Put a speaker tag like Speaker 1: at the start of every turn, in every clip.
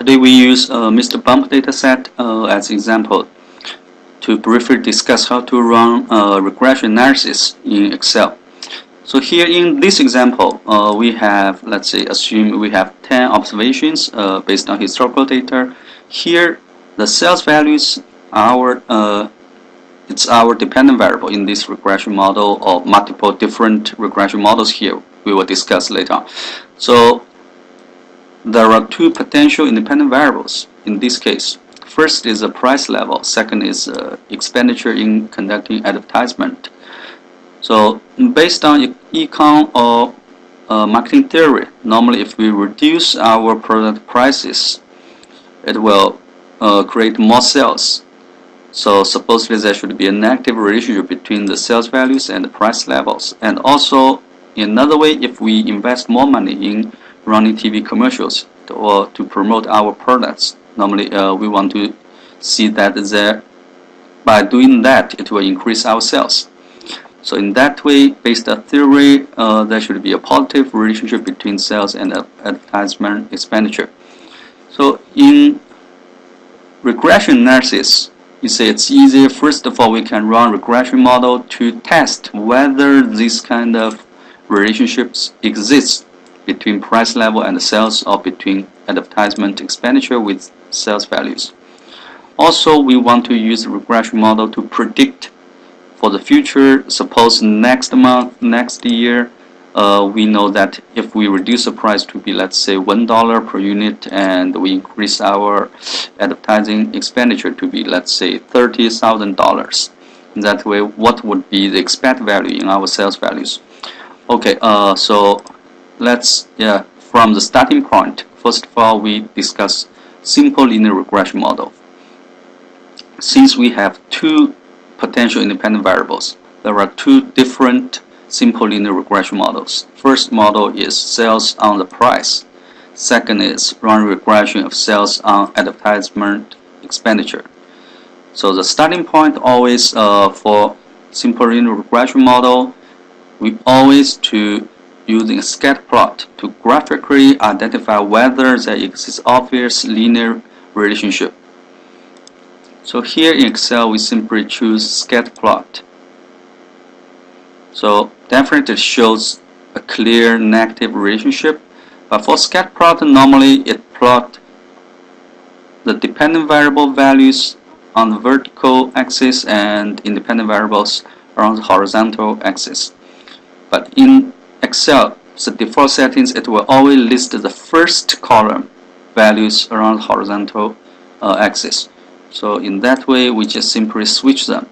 Speaker 1: Today we use Mr. Bump dataset as example to briefly discuss how to run regression analysis in Excel. So here in this example, we have, let's say, assume we have 10 observations based on historical data. Here, the sales values are it's our dependent variable in this regression model, or multiple different regression models here we will discuss later on. So there are two potential independent variables in this case. First is the price level, second is expenditure in conducting advertisement. So based on econ or marketing theory, normally if we reduce our product prices, it will create more sales. So supposedly there should be a negative relationship between the sales values and the price levels. And also, in another way, if we invest more money in running TV commercials or to promote our products, normally we want to see that by doing that, it will increase our sales. So in that way, based on theory, there should be a positive relationship between sales and advertisement expenditure. So in regression analysis, you say it's easier. First of all, we can run regression model to test whether these kind of relationships exist between price level and sales, or between advertisement expenditure with sales values. Also, we want to use the regression model to predict for the future. Suppose next month, next year, we know that if we reduce the price to be, let's say, $1 per unit, and we increase our advertising expenditure to be, let's say, $30,000. That way, what would be the expected value in our sales values? Okay, so let's, from the starting point, first of all, we discuss simple linear regression model. Since we have two potential independent variables, there are two different simple linear regression models. First model is sales on the price. Second is run regression of sales on advertisement expenditure. So the starting point always for simple linear regression model, we always to using a scatter plot to graphically identify whether there exists obvious linear relationship. So here in Excel, we simply choose scatter plot. So definitely shows a clear negative relationship. But for scatter plot, normally it plot the dependent variable values on the vertical axis and independent variables around the horizontal axis. But in Excel, the default settings, it will always list the first column values around the horizontal axis. So in that way, we just simply switch them.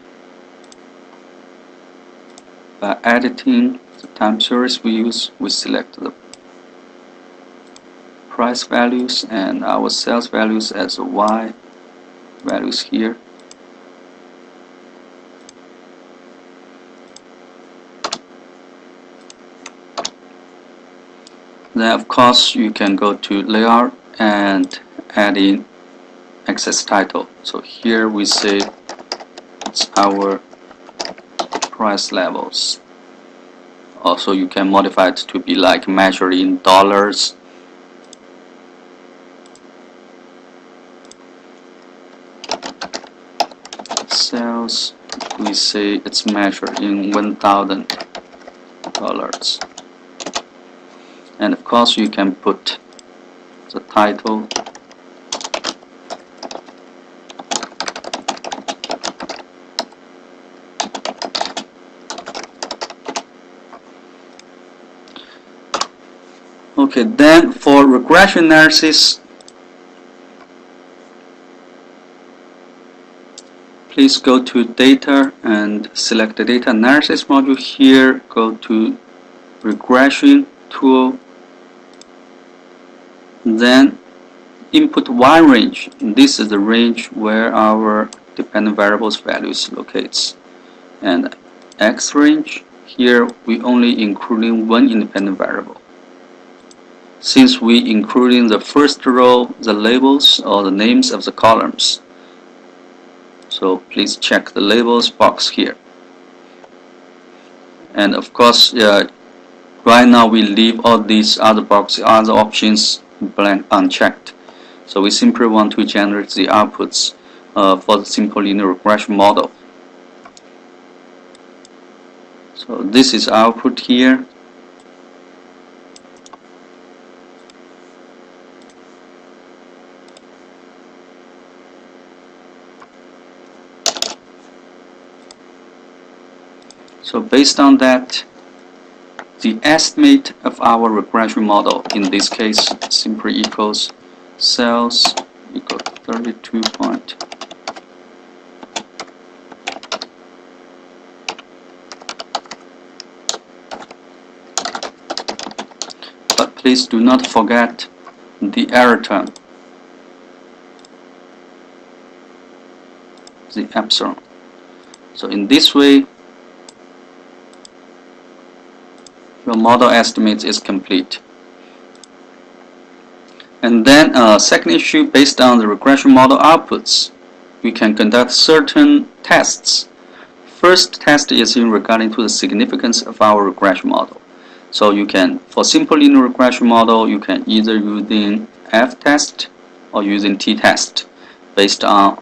Speaker 1: By editing the time series we use, we select the price values and our sales values as Y values here. Then of course you can go to layout and add in access title. So here we say it's our price levels. Also you can modify it to be like measured in dollars. Sales, we say it's measured in $1,000. And of course you can put the title. Okay, then for regression analysis, please go to data and select the data analysis module here. Go to regression tool, then input Y range. This is the range where our dependent variables values locates, and X range, here we only including one independent variable. Since we including the first row the labels or the names of the columns, so please check the labels box here. And of course, right now we leave all these other boxes, other options blank, unchecked. So we simply want to generate the outputs for the simple linear regression model. So this is output here. So based on that, the estimate of our regression model, in this case, simply equals sales equal 32 point. But please do not forget the error term, the epsilon. So in this way, your model estimate is complete. And then second issue, based on the regression model outputs, we can conduct certain tests. First test is in regarding to the significance of our regression model. So you can, for simple linear regression model, you can either using f-test or using t-test based on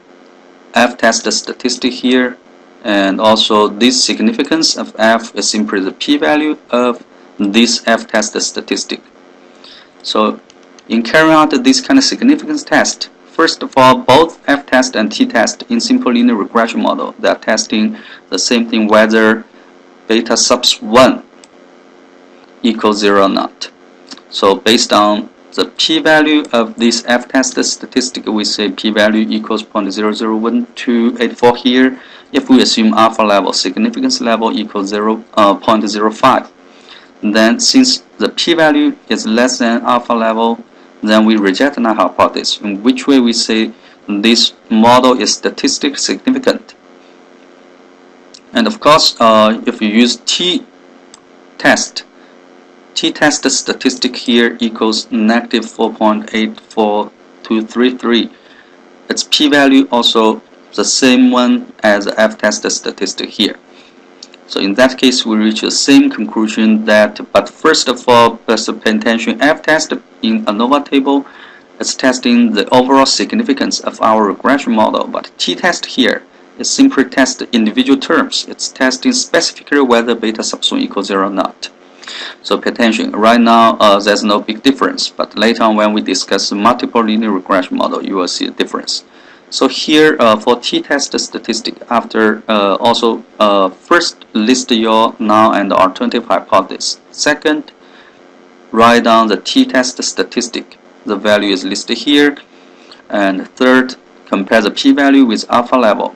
Speaker 1: f-test statistic here, and also this significance of f is simply the p-value of this f-test statistic. So in carrying out this kind of significance test, first of all, both f-test and t-test in simple linear regression model, they are testing the same thing, whether beta subs 1 equals 0 or not. So based on the p-value of this f-test statistic, we say p-value equals 0.001284 here. If we assume alpha level, significance level equals 0.05, then since the p-value is less than alpha level, then we reject null hypothesis, in which way we say this model is statistically significant. And of course, if you use t-test statistic here equals negative 4.84233. Its p-value also the same one as the f-test statistic here. So in that case, we reach the same conclusion that, but first of all, precipitation f-test in ANOVA table is testing the overall significance of our regression model, but t-test here is simply test individual terms. It's testing specifically whether beta sub 1 equals 0 or not. So pay attention. Right now, there's no big difference, but later on when we discuss the multiple linear regression model, you will see a difference. So here for t-test statistic, after also first list your null and alternative hypothesis. Second, write down the t-test statistic. The value is listed here. And third, compare the p-value with alpha level.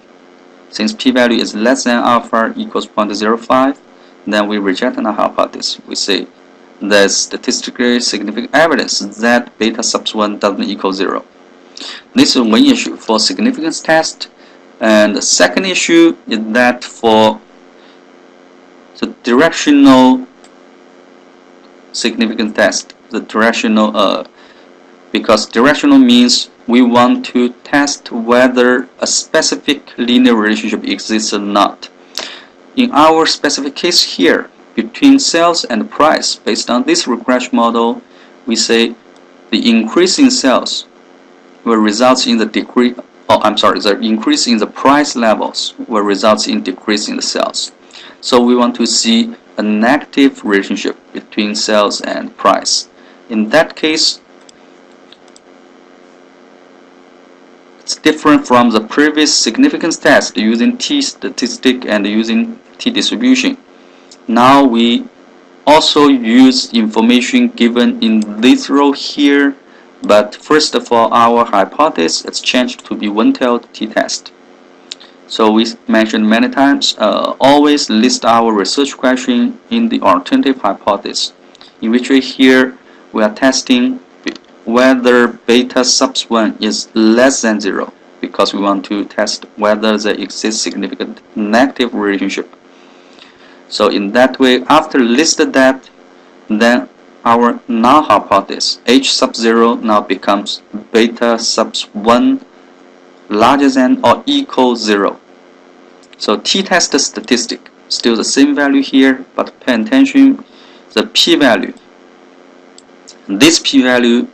Speaker 1: Since p-value is less than alpha equals 0.05, then we reject the hypothesis. We say there's statistically significant evidence that beta sub 1 doesn't equal 0. This is one issue for significance test. And the second issue is that for the directional significance test, the directional, because directional means we want to test whether a specific linear relationship exists or not. In our specific case here, between sales and price, based on this regression model, we say the increase in sales will result in the decrease, the increase in the price levels will result in decrease in the sales. So we want to see a negative relationship between sales and price. In that case, it's different from the previous significance test using t statistic and using t distribution. Now we also use information given in this row here, but first of all, our hypothesis is changed to be one-tailed t-test. So we mentioned many times, always list our research question in the alternative hypothesis, in which way here we are testing whether beta sub 1 is less than 0, because we want to test whether there exists significant negative relationship. So in that way, after listed that, then our null hypothesis h sub 0 now becomes beta sub 1 larger than or equal 0. So t-test statistic still the same value here, but pay attention the p-value. This p-value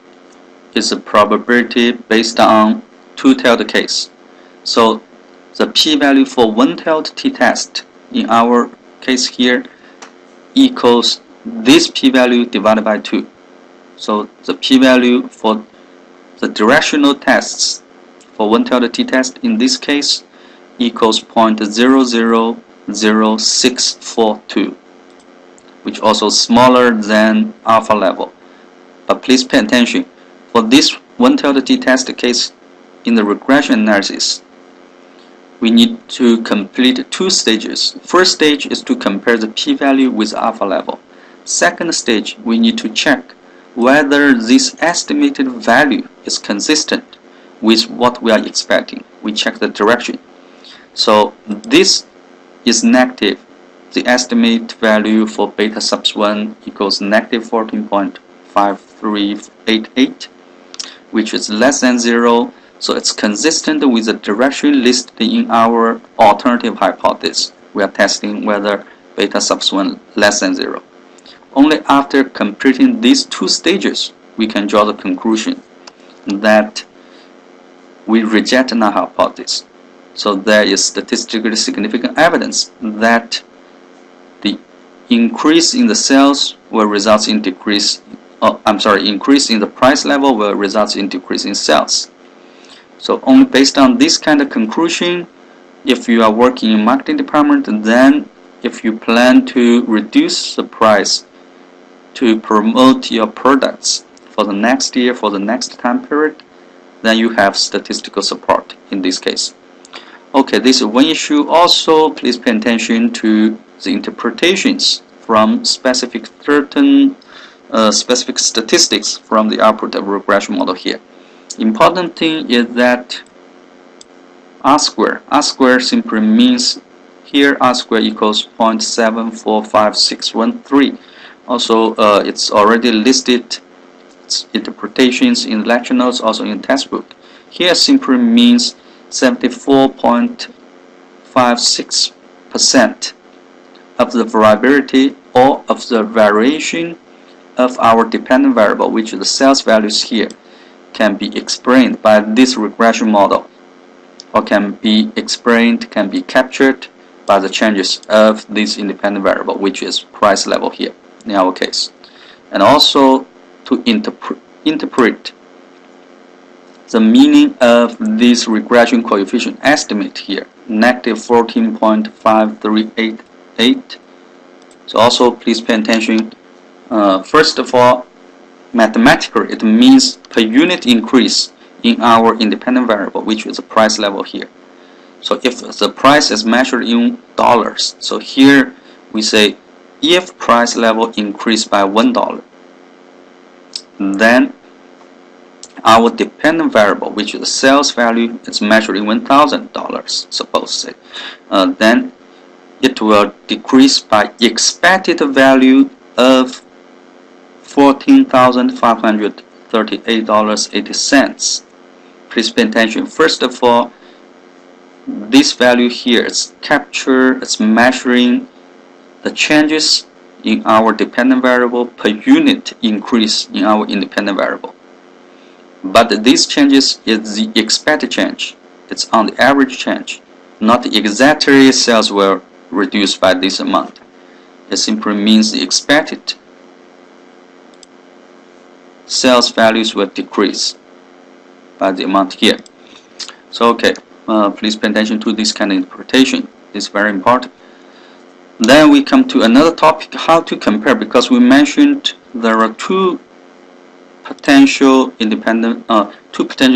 Speaker 1: is a probability based on two-tailed case. So the p-value for one-tailed t-test in our case here equals this p-value divided by 2. So the p-value for the directional tests for one-tailed t-test in this case equals 0.000642, which also smaller than alpha level. But please pay attention, for this one-tailed t-test case in the regression analysis, we need to complete two stages. First stage is to compare the p-value with alpha level. Second stage, we need to check whether this estimated value is consistent with what we are expecting. We check the direction. So this is negative. The estimate value for beta subs 1 equals negative 14.5388, which is less than 0. So it's consistent with the direction listed in our alternative hypothesis. We are testing whether beta subs 1 less than 0. Only after completing these two stages, we can draw the conclusion that we reject null hypothesis. So there is statistically significant evidence that the increase in the sales will result in increase in the price level will result in decrease in sales. So only based on this kind of conclusion, if you are working in marketing department, then if you plan to reduce the price to promote your products for the next year, for the next time period, then you have statistical support in this case. Okay, this is one issue. Also, please pay attention to the interpretations from specific statistics from the output of regression model here. Important thing is that R square simply means here R square equals 0.745613. Also, it's already listed its interpretations in lecture notes, also in textbook. Here simply means 74.56% of the variability or of the variation of our dependent variable, which is the sales values here, can be explained by this regression model, or can be explained, can be captured by the changes of this independent variable, which is price level here in our case. And also to interpret the meaning of this regression coefficient estimate here, negative 14.5388. So also please pay attention. First of all, mathematically it means per unit increase in our independent variable, which is the price level here. So if the price is measured in dollars, so here we say if price level increased by $1, then our dependent variable, which is the sales value, is measured in $1,000, suppose say, then it will decrease by expected value of $14,538.80. Please pay attention. First of all, this value here is it's measuring the changes in our dependent variable per unit increase in our independent variable. But these changes is the expected change. It's on the average change, not exactly sales will reduce by this amount. It simply means the expected sales values will decrease by the amount here. So okay, please pay attention to this kind of interpretation. It's very important. Then we come to another topic, how to compare, because we mentioned there are two potential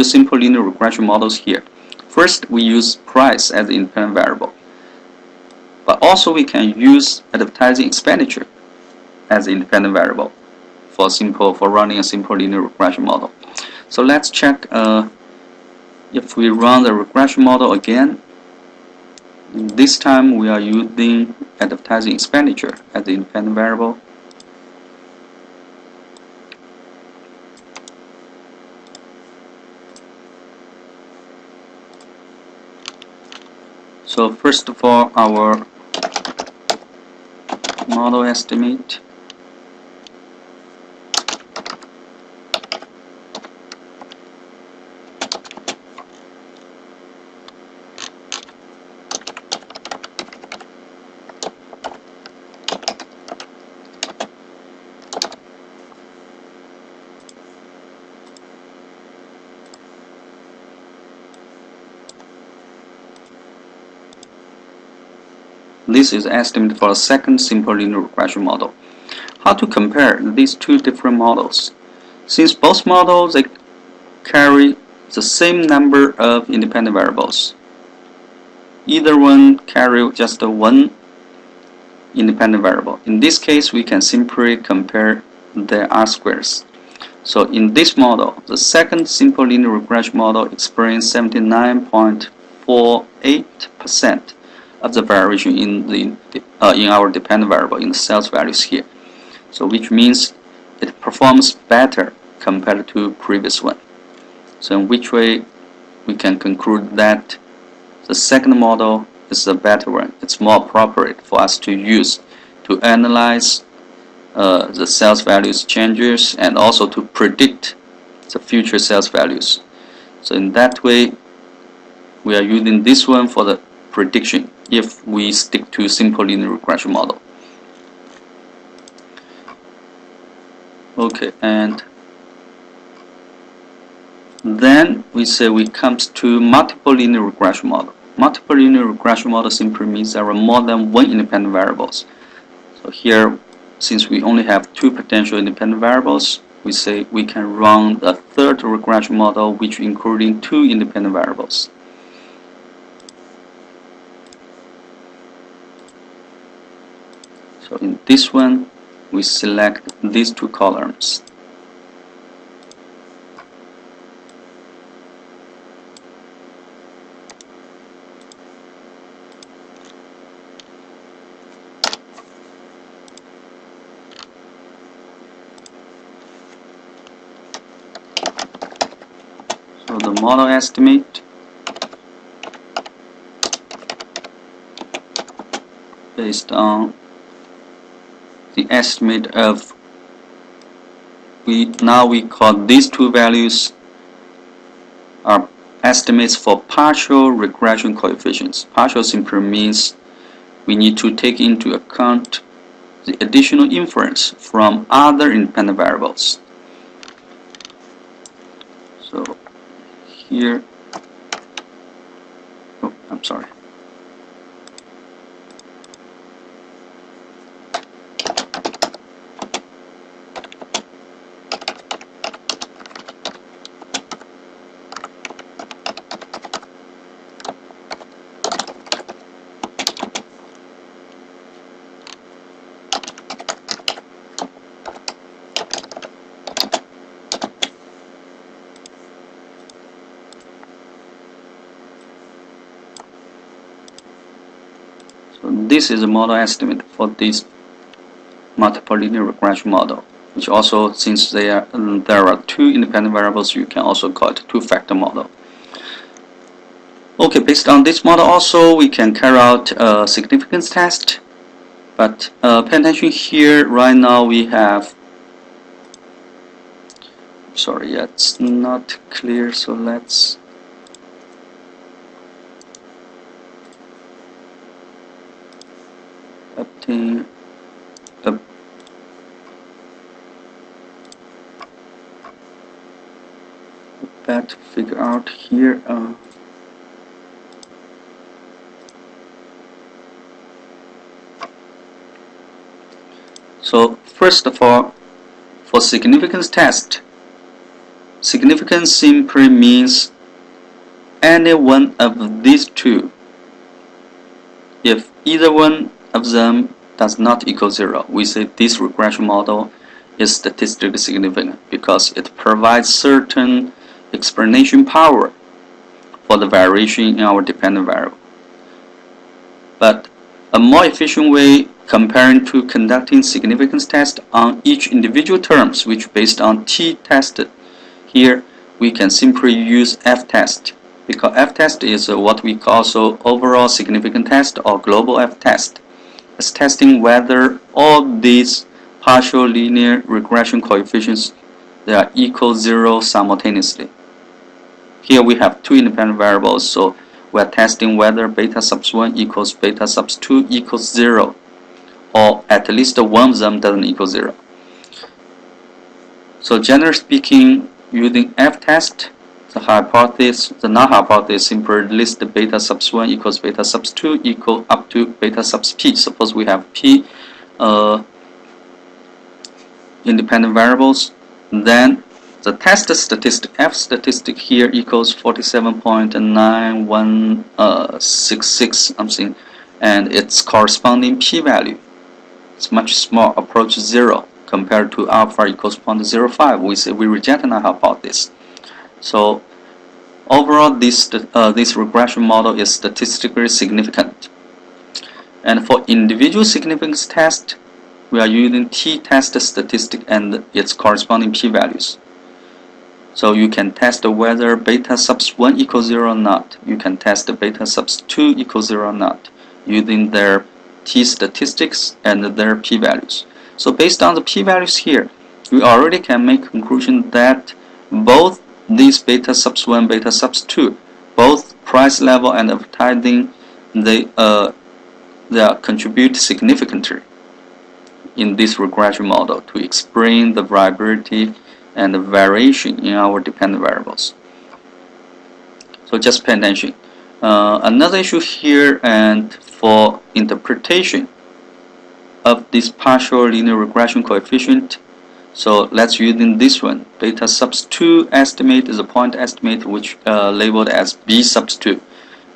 Speaker 1: simple linear regression models here. First, we use price as the independent variable, but also we can use advertising expenditure as the independent variable for running a simple linear regression model. So let's check if we run the regression model again. This time we are using advertising expenditure as the independent variable. So first of all, our model estimate. This is estimate for a second simple linear regression model. How to compare these two different models? Since both models they carry the same number of independent variables, either one carry just one independent variable. In this case, we can simply compare their R-squares. So in this model, the second simple linear regression model experienced 79.48% of the variation in our dependent variable in the sales values here. So which means it performs better compared to previous one. So in which way we can conclude that the second model is the better one. It's more appropriate for us to use to analyze the sales values changes and also to predict the future sales values. So in that way, we are using this one for the prediction if we stick to simple linear regression model. Okay, and then we say we comes to multiple linear regression model. Multiple linear regression model simply means there are more than one independent variables. So here, since we only have two potential independent variables, we say we can run the third regression model which including two independent variables. So in this one, we select these two columns. So the model estimate based on the estimate of we call these two values are estimates for partial regression coefficients. Partial simply means we need to take into account the additional inference from other independent variables. So here, oh, I'm sorry. So this is a model estimate for this multiple linear regression model, which also, since there are two independent variables, you can also call it two-factor model. Okay, based on this model also, we can carry out a significance test. But pay attention here, right now we have, sorry, it's not clear, so let's obtain a better figure out here. So first of all, for significance test, significance simply means any one of these two. If either one of them does not equal 0, we say this regression model is statistically significant because it provides certain explanation power for the variation in our dependent variable. But a more efficient way comparing to conducting significance test on each individual terms which based on t tested, here we can simply use f-test, because f-test is what we call also overall significant test or global f-test. It's testing whether all these partial linear regression coefficients they are equal 0 simultaneously. Here we have two independent variables, so we are testing whether beta subs 1 equals beta subs 2 equals 0, or at least one of them doesn't equal 0. So generally speaking, using f-test, the hypothesis, the null hypothesis simply lists the beta subs 1 equals beta subs 2 equal up to beta subs p. Suppose we have p independent variables, then the test statistic F statistic here equals 47.9166 something, and its corresponding p-value is much small, approach 0 compared to alpha equals 0.05. We say we reject null hypothesis. So overall, this regression model is statistically significant. And for individual significance test, we are using t-test statistic and its corresponding p-values. So you can test whether beta subs 1 equals 0 or not. You can test beta subs 2 equals 0 or not using their t-statistics and their p-values. So based on the p-values here, we already can make conclusion that both these beta subs 1, beta subs 2, both price level and advertising, they contribute significantly in this regression model to explain the variability and the variation in our dependent variables. So just pay attention. Another issue here, and for interpretation of this partial linear regression coefficient, so let's use in this one. Beta subs 2 estimate is a point estimate which labeled as B subs 2.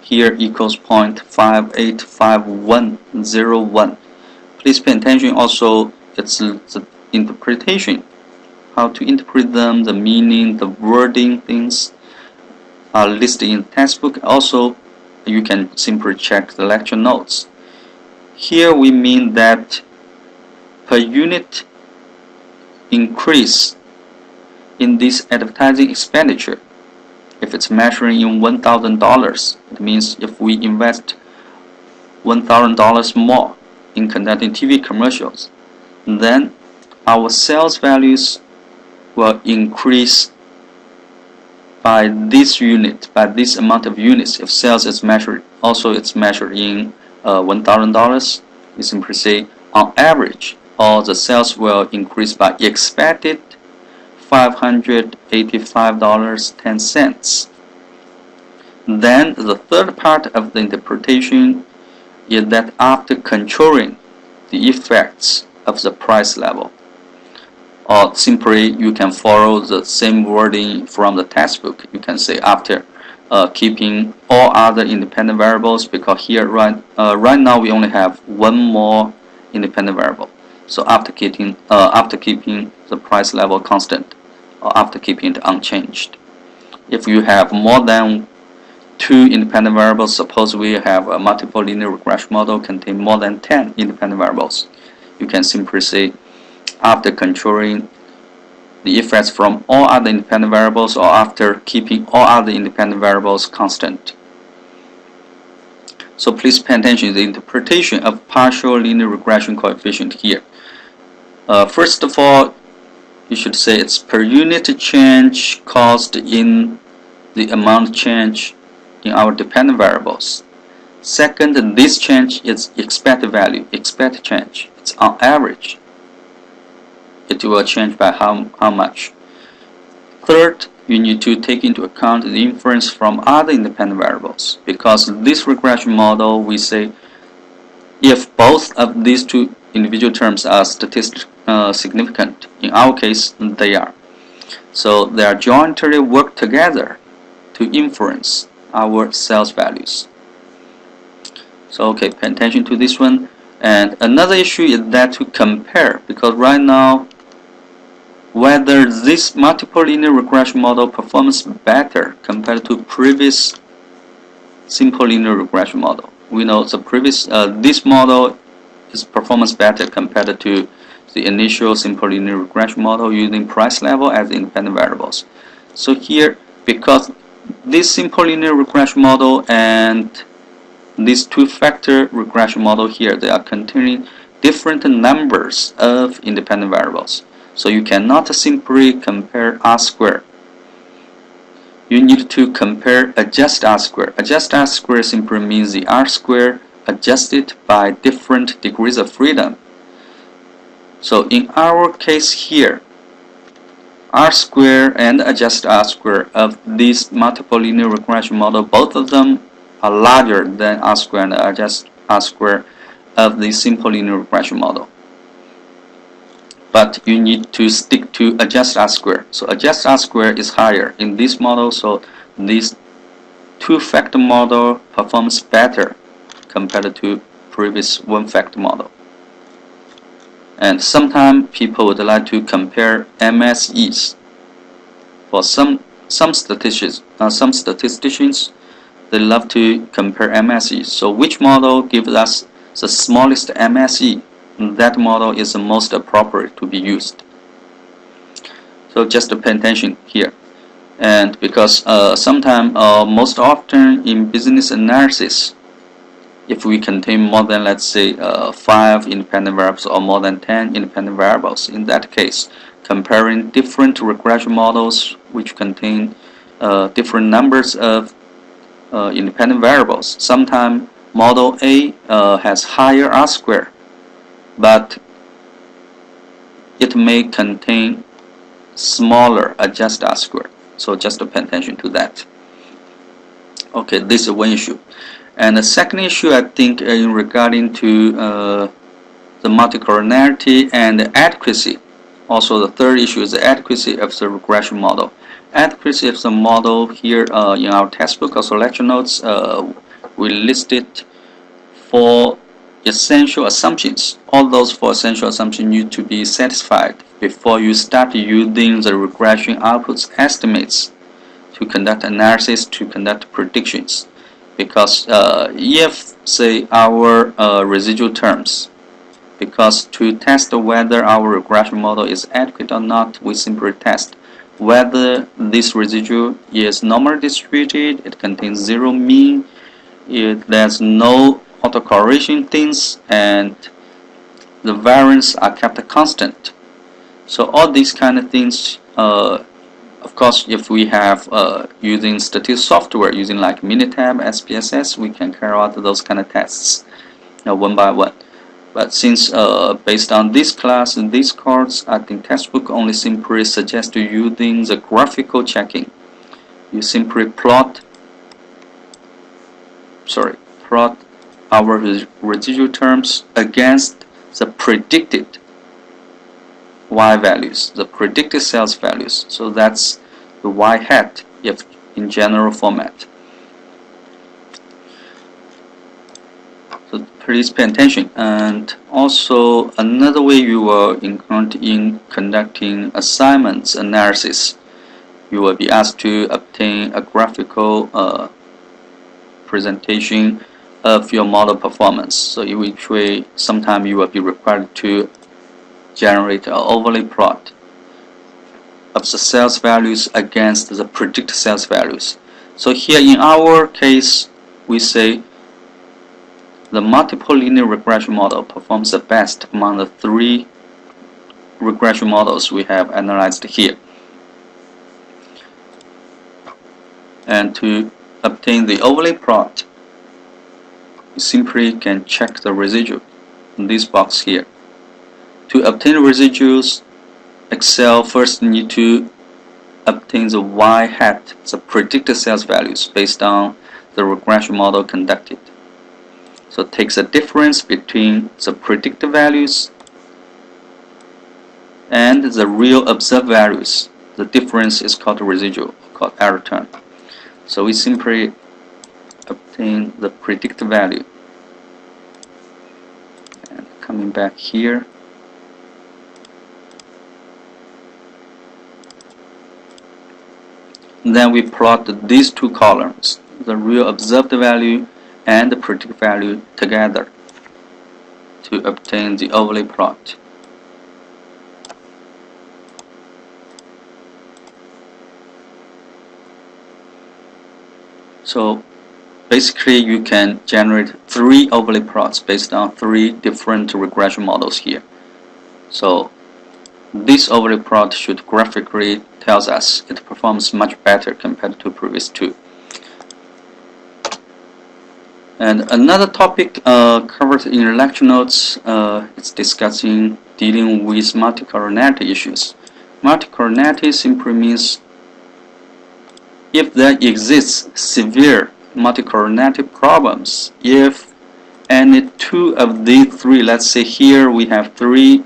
Speaker 1: Here equals 0.585101. Please pay attention also, it's the interpretation, how to interpret them, the meaning, the wording, things are listed in the textbook. Also, you can simply check the lecture notes. Here we mean that per unit increase in this advertising expenditure, if it's measuring in $1,000, it means if we invest $1,000 more in conducting TV commercials, then our sales values will increase by this unit, by this amount of units. If sales is measured, also it's measured in $1,000, you simply say on average, all the sales will increase by expected $585.10. Then the third part of the interpretation is that after controlling the effects of the price level, or simply you can follow the same wording from the textbook. You can say after keeping all other independent variables, because here right now we only have one more independent variable. So after keeping the price level constant, or after keeping it unchanged. If you have more than 2 independent variables, suppose we have a multiple linear regression model containing more than 10 independent variables, you can simply say after controlling the effects from all other independent variables, or after keeping all other independent variables constant. So please pay attention to the interpretation of partial linear regression coefficient here. First of all, you should say it's per unit change caused in the amount change in our dependent variables. Second, this change is expected value, expected change. It's on average. It will change by how much. Third, you need to take into account the inference from other independent variables, because this regression model, we say if both of these two individual terms are statistically significant. In our case, they are. So they are jointly work together to influence our sales values. So okay, pay attention to this one. And another issue is that to compare, because right now, whether this multiple linear regression model performs better compared to previous simple linear regression model. We know the previous this model is performance better compared to the initial simple linear regression model using price level as independent variables. So here, because this simple linear regression model and this two-factor regression model here, they are containing different numbers of independent variables. So you cannot simply compare R-squared. You need to compare adjusted R-squared. Adjusted R-squared simply means the R-squared adjusted by different degrees of freedom. So in our case here, R square and adjusted R square of this multiple linear regression model, both of them are larger than R square and adjusted R square of the simple linear regression model. But you need to stick to adjusted R square. So adjusted R square is higher in this model, so this two-factor model performs better compared to previous one-factor model. And sometimes people would like to compare MSEs. For some statisticians, they love to compare MSEs. So which model gives us the smallest MSE? That model is the most appropriate to be used. So just pay attention here. And because sometimes, most often in business analysis, if we contain more than, let's say, 5 independent variables or more than 10 independent variables, in that case, comparing different regression models which contain different numbers of independent variables, sometimes model A has higher R square, but it may contain smaller adjusted R square. So just pay attention to that. Okay, this is one issue. And the second issue, I think, in regarding to the multicollinearity and the adequacy. Also, the third issue is the adequacy of the regression model. Adequacy of the model here in our textbook, also lecture notes, we listed 4 essential assumptions. All those 4 essential assumptions need to be satisfied before you start using the regression outputs estimates to conduct analysis, to conduct predictions. Because if, say, our residual terms, because to test whether our regression model is adequate or not, we simply test whether this residual is normally distributed, it contains 0 mean, there's no autocorrelation things, and the variance are kept constant. So all these kind of things, of course, if we have using statistical software, using like Minitab, SPSS, we can carry out those kind of tests one by one. But since based on this class and this course, I think textbook only simply suggests using the graphical checking. You simply plot our residual terms against the predicted y values, the predicted sales values. So that's the y hat if in general format. So please pay attention. And also another way you will encounter in conducting assignments analysis, you will be asked to obtain a graphical presentation of your model performance. So in which way sometime you will be required to generate an overlay plot of the sales values against the predicted sales values. So here in our case, we say the multiple linear regression model performs the best among the 3 regression models we have analyzed here. And to obtain the overlay plot, you simply can check the residual in this box here. To obtain residuals, Excel first need to obtain the y hat, the predicted sales values based on the regression model conducted. So it takes a difference between the predicted values and the real observed values. The difference is called residual, called error term. So we simply obtain the predicted value. And coming back here, then we plot these 2 columns, the real observed value and the predicted value together to obtain the overlay plot. So basically you can generate 3 overlay plots based on 3 different regression models here. So this overlay plot should graphically tells us it performs much better compared to previous 2. And another topic covered in the lecture notes, it's discussing dealing with multicollinearity issues. Multicoordinated simply means if there exists severe multicoordinated problems, if any two of these three, let's say here we have three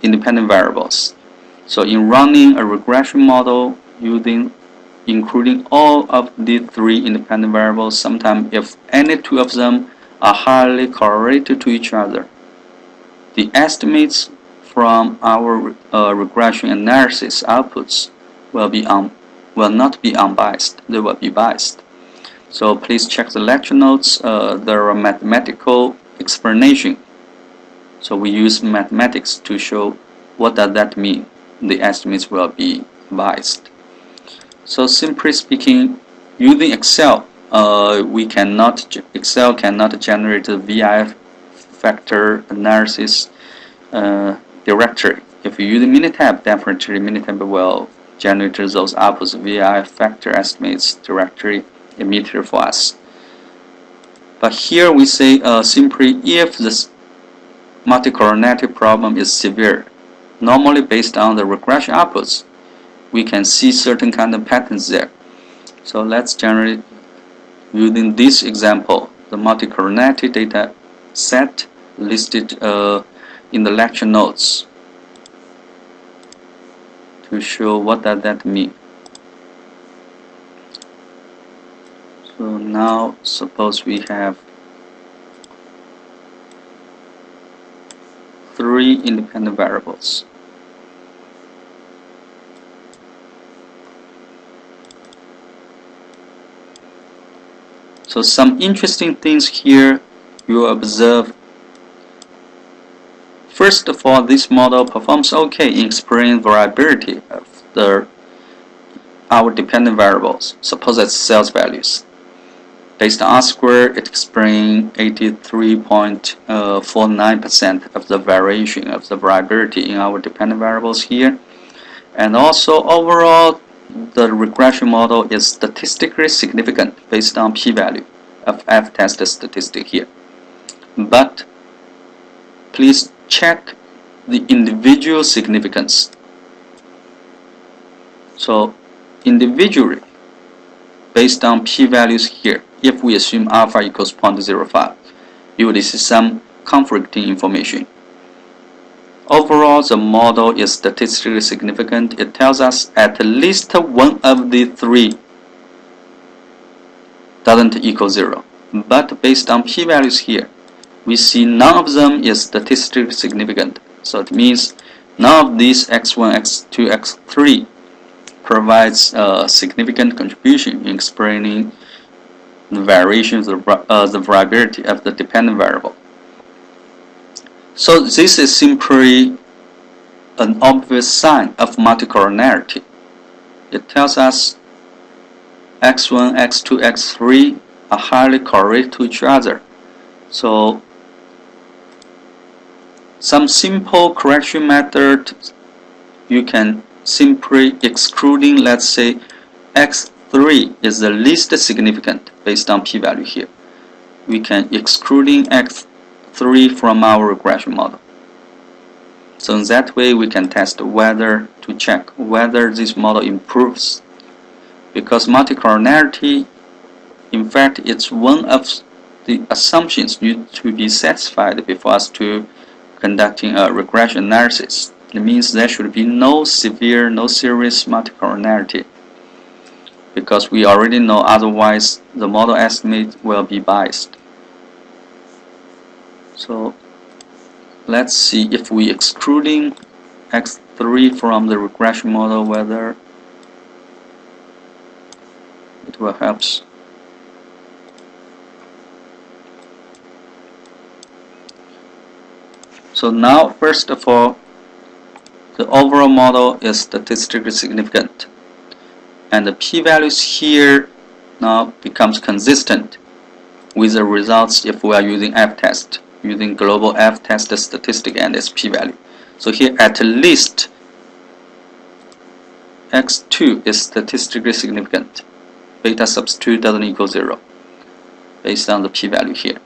Speaker 1: independent variables. So in running a regression model including all of the three independent variables, sometimes if any two of them are highly correlated to each other, the estimates from our regression analysis outputs will not be unbiased, they will be biased. So please check the lecture notes, there are mathematical explanation. So we use mathematics to show what does that mean. The estimates will be biased. So simply speaking, using Excel, Excel cannot generate a VI factor analysis directory. If you use Minitab, definitely Minitab will generate those outputs VI factor estimates directory immediately for us. But here we say simply if this multicoordinated problem is severe, normally based on the regression outputs, we can see certain kind of patterns there. So let's generate using this example, the multicoordinated data set listed in the lecture notes to show what does that mean. So now suppose we have three independent variables. So some interesting things here you observe. First of all, this model performs okay in explaining variability of our dependent variables. Suppose that's sales values. Based on R-squared, it explains 83.49% of the variation of the variability in our dependent variables here. And also overall, the regression model is statistically significant based on p-value of f-test statistic here. But please check the individual significance. So individually, based on p-values here, if we assume alpha equals 0.05, you will see some conflicting information. Overall, the model is statistically significant. It tells us at least one of the three doesn't equal 0. But based on p-values here, we see none of them is statistically significant. So it means none of these x1, x2, x3 provides a significant contribution in explaining the variations of the variability of the dependent variable. So this is simply an obvious sign of multicoordinarity. It tells us x1, x2, x3 are highly correlated to each other. So some simple correction method, you can simply excluding, let's say, x3 is the least significant based on p-value here. We can excluding x3 from our regression model. So in that way, we can test whether to check whether this model improves. Because multicoordinarity, in fact, it's one of the assumptions need to be satisfied before us to conducting a regression analysis. It means there should be no severe, no serious multicoordinarity, because we already know otherwise the model estimate will be biased. So let's see if we excluding x3 from the regression model, whether it will help. So now, first of all, the overall model is statistically significant, and the p-values here now becomes consistent with the results if we are using f-test, using global f-test statistic and its p-value. So here at least x2 is statistically significant. Beta sub 2 doesn't equal 0 based on the p-value here.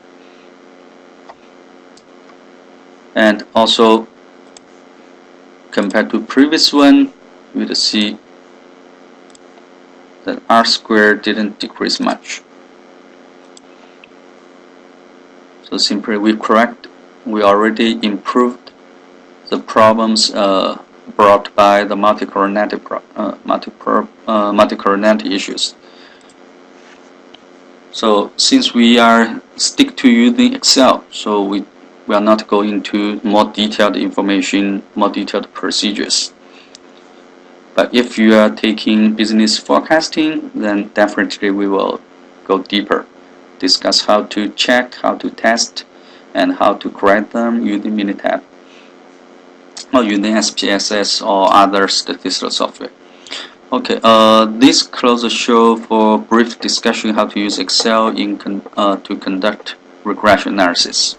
Speaker 1: And also compared to previous one, you will see that R squared didn't decrease much. So simply we already improved the problems brought by the multi-coordinate issues. So since we are stick to using Excel, so we are not going into more detailed information, more detailed procedures. But if you are taking business forecasting, then definitely we will go deeper, discuss how to check, how to test, and how to correct them using Minitab or using SPSS or other statistical software. Okay, this closes the show for brief discussion how to use Excel to conduct regression analysis.